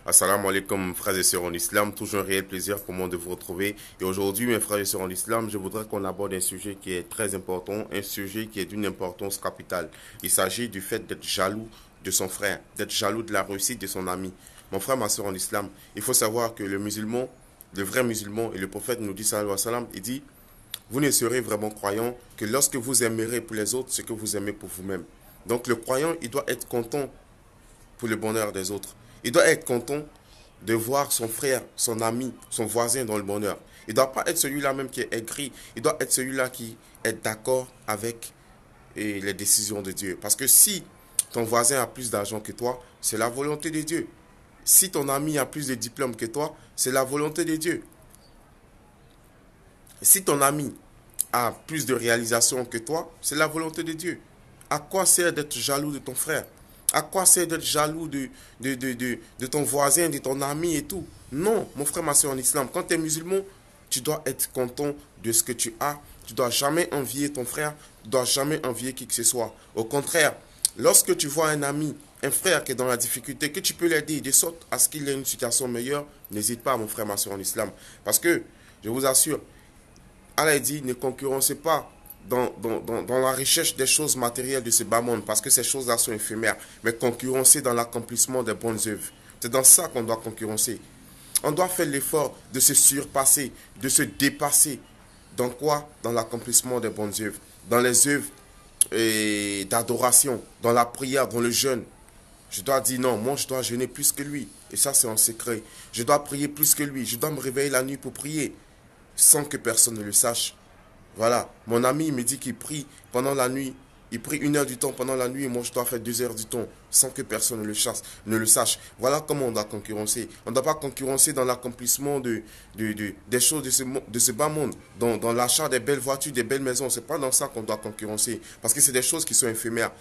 Assalamu alaikum frères et sœurs en islam, toujours un réel plaisir pour moi de vous retrouver. Et aujourd'hui mes frères et sœurs en islam, je voudrais qu'on aborde un sujet qui est très important, un sujet qui est d'une importance capitale. Il s'agit du fait d'être jaloux de son frère, d'être jaloux de la réussite de son ami. Mon frère, ma sœur en islam, il faut savoir que le musulman, le vrai musulman, et le prophète nous dit sallallahu alayhi wa sallam, il dit, vous ne serez vraiment croyant que lorsque vous aimerez pour les autres ce que vous aimez pour vous-même. Donc le croyant, il doit être content pour le bonheur des autres. Il doit être content de voir son frère, son ami, son voisin dans le bonheur. Il ne doit pas être celui-là même qui est aigri. Il doit être celui-là qui est d'accord avec les décisions de Dieu. Parce que si ton voisin a plus d'argent que toi, c'est la volonté de Dieu. Si ton ami a plus de diplômes que toi, c'est la volonté de Dieu. Si ton ami a plus de réalisations que toi, c'est la volonté de Dieu. À quoi sert d'être jaloux de ton frère? À quoi sert d'être jaloux de ton voisin, de ton ami et tout? Non, mon frère, ma soeur en islam, quand tu es musulman, tu dois être content de ce que tu as. Tu ne dois jamais envier ton frère, tu ne dois jamais envier qui que ce soit. Au contraire, lorsque tu vois un ami, un frère qui est dans la difficulté, que tu peux l'aider de sorte à ce qu'il ait une situation meilleure, n'hésite pas, mon frère, ma soeur en islam. Parce que, je vous assure, Allah dit, ne concurrencez pas dans la recherche des choses matérielles de ce bas monde, parce que ces choses-là sont éphémères, mais concurrencer dans l'accomplissement des bonnes œuvres. C'est dans ça qu'on doit concurrencer. On doit faire l'effort de se surpasser, de se dépasser. Dans quoi? Dans l'accomplissement des bonnes œuvres, dans les œuvres d'adoration, dans la prière, dans le jeûne. Je dois dire non, moi je dois jeûner plus que lui. Et ça c'est en secret. Je dois prier plus que lui. Je dois me réveiller la nuit pour prier sans que personne ne le sache. Voilà, mon ami me dit qu'il prie pendant la nuit. Il prie 1 heure du temps pendant la nuit et moi je dois faire 2 heures du temps sans que personne ne le sache. Voilà comment on doit concurrencer. On ne doit pas concurrencer dans l'accomplissement des choses de ce bas monde, dans l'achat des belles voitures, des belles maisons. C'est pas dans ça qu'on doit concurrencer parce que c'est des choses qui sont éphémères.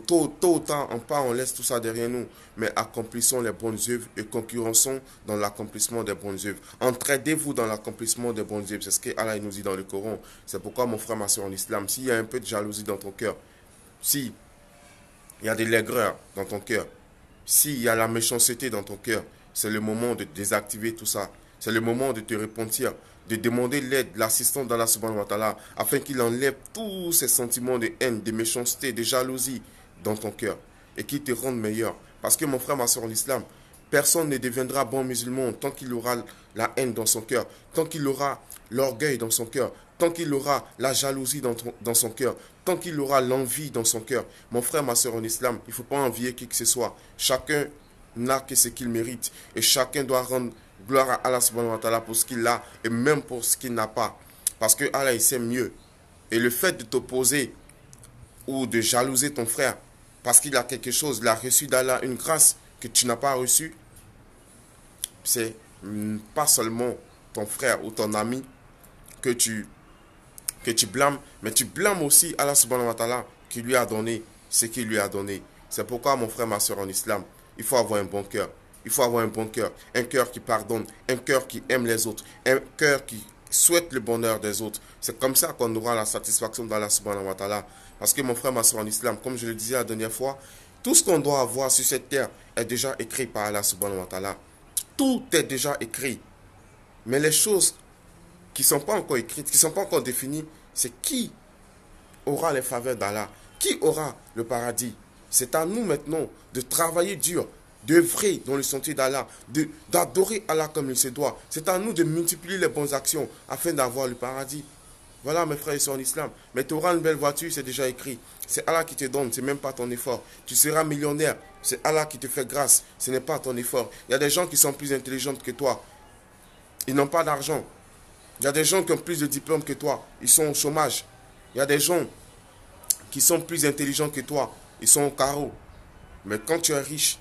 Tôt ou tard, on part, on laisse tout ça derrière nous. Mais accomplissons les bonnes œuvres et concurrençons dans l'accomplissement des bonnes œuvres. Entraidez-vous dans l'accomplissement des bonnes œuvres. C'est ce que Allah nous dit dans le Coran. C'est pourquoi mon frère, ma soeur en islam, s'il y a un peu de jalousie dans ton cœur, si il y a de l'aigreur dans ton cœur, s'il y a la méchanceté dans ton cœur, c'est le moment de désactiver tout ça. C'est le moment de te repentir, de demander l'aide, l'assistance d'Allah subhanahu wa ta'ala, afin qu'il enlève tous ces sentiments de haine, de méchanceté, de jalousie dans ton cœur et qu'il te rende meilleur. Parce que mon frère, ma soeur en islam, personne ne deviendra bon musulman tant qu'il aura la haine dans son cœur, tant qu'il aura l'orgueil dans son cœur, tant qu'il aura la jalousie dans son cœur, tant qu'il aura l'envie dans son cœur. Mon frère, ma soeur en islam, il ne faut pas envier qui que ce soit. Chacun n'a que ce qu'il mérite. Et chacun doit rendre gloire à Allah subhanahu wa ta'ala pour ce qu'il a et même pour ce qu'il n'a pas. Parce que Allah, il sait mieux. Et le fait de t'opposer ou de jalouser ton frère parce qu'il a quelque chose, il a reçu d'Allah une grâce que tu n'as pas reçue, c'est pas seulement ton frère ou ton ami que tu blâmes, mais tu blâmes aussi Allah subhanahu wa ta'ala qui lui a donné ce qu'il lui a donné. C'est pourquoi mon frère, ma soeur en islam, il faut avoir un bon cœur. Il faut avoir un cœur qui pardonne, un cœur qui aime les autres, un cœur qui souhaite le bonheur des autres. C'est comme ça qu'on aura la satisfaction d'Allah subhanahu wa ta'ala. Parce que mon frère, ma soeur en islam, comme je le disais la dernière fois, tout ce qu'on doit avoir sur cette terre est déjà écrit par Allah subhanahu wa ta'ala. Tout est déjà écrit. Mais les choses qui ne sont pas encore écrites, qui ne sont pas encore définies, c'est qui aura les faveurs d'Allah, qui aura le paradis. C'est à nous maintenant de travailler dur, d'œuvrer dans le sentier d'Allah, d'adorer Allah comme il se doit. C'est à nous de multiplier les bonnes actions afin d'avoir le paradis. Voilà mes frères et sœurs en islam. Mais tu auras une belle voiture, c'est déjà écrit. C'est Allah qui te donne, c'est même pas ton effort. Tu seras millionnaire, c'est Allah qui te fait grâce, ce n'est pas ton effort. Il y a des gens qui sont plus intelligents que toi. Ils n'ont pas d'argent. Il y a des gens qui ont plus de diplômes que toi. Ils sont au chômage. Il y a des gens qui sont plus intelligents que toi. Ils sont au carreau. Mais quand tu es riche,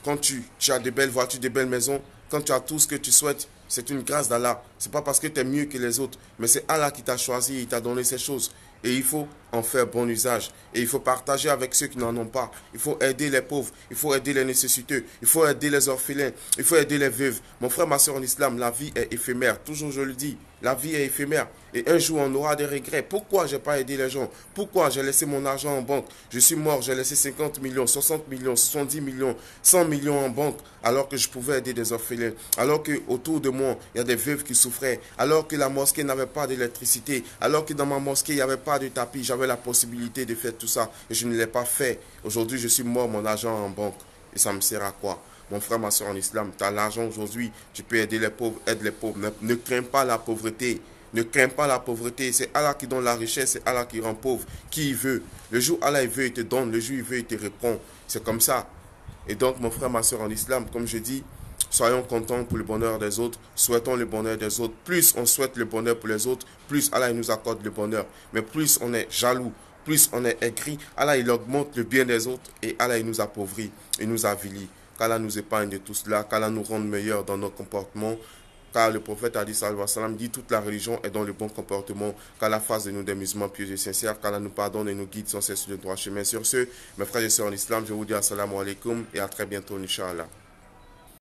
quand tu as de belles voitures, de belles maisons, quand tu as tout ce que tu souhaites, c'est une grâce d'Allah. Ce n'est pas parce que tu es mieux que les autres, mais c'est Allah qui t'a choisi et il t'a donné ces choses. Et il faut en faire bon usage. Et il faut partager avec ceux qui n'en ont pas. Il faut aider les pauvres, il faut aider les nécessiteux, il faut aider les orphelins, il faut aider les veuves. Mon frère, ma soeur en islam, la vie est éphémère. Toujours je le dis, la vie est éphémère. Et un jour, on aura des regrets. Pourquoi j'ai pas aidé les gens? Pourquoi j'ai laissé mon argent en banque? Je suis mort, j'ai laissé 50 millions, 60 millions, 70 millions, 100 millions en banque, alors que je pouvais aider des orphelins, alors que autour de moi, il y a des veuves qui souffraient, alors que la mosquée n'avait pas d'électricité, alors que dans ma mosquée, il n'y avait pas de tapis, j'avais la possibilité de faire tout ça, et je ne l'ai pas fait. Aujourd'hui, je suis mort, mon argent en banque. Et ça me sert à quoi? Mon frère, ma soeur en islam, tu as l'argent aujourd'hui, tu peux aider les pauvres, aide les pauvres. Ne crains pas la pauvreté. Ne crains pas la pauvreté. C'est Allah qui donne la richesse, c'est Allah qui rend pauvre. Qui il veut. Le jour Allah il veut, il te donne. Le jour il veut, il te répond. C'est comme ça. Et donc, mon frère, ma soeur en islam, comme je dis, soyons contents pour le bonheur des autres, souhaitons le bonheur des autres. Plus on souhaite le bonheur pour les autres, plus Allah il nous accorde le bonheur. Mais plus on est jaloux, plus on est aigri, Allah il augmente le bien des autres et Allah il nous appauvrit, il nous avilit. Qu'Allah nous épargne de tout cela, qu'Allah nous rende meilleurs dans nos comportements. Car le prophète a dit, dit toute la religion est dans le bon comportement, qu'Allah fasse de nous des musulmans pieux et sincères, qu'Allah nous pardonne et nous guide sans cesse sur le droit chemin. Sur ce, mes frères et sœurs en islam, je vous dis assalamu alaikum et à très bientôt, Inch'Allah.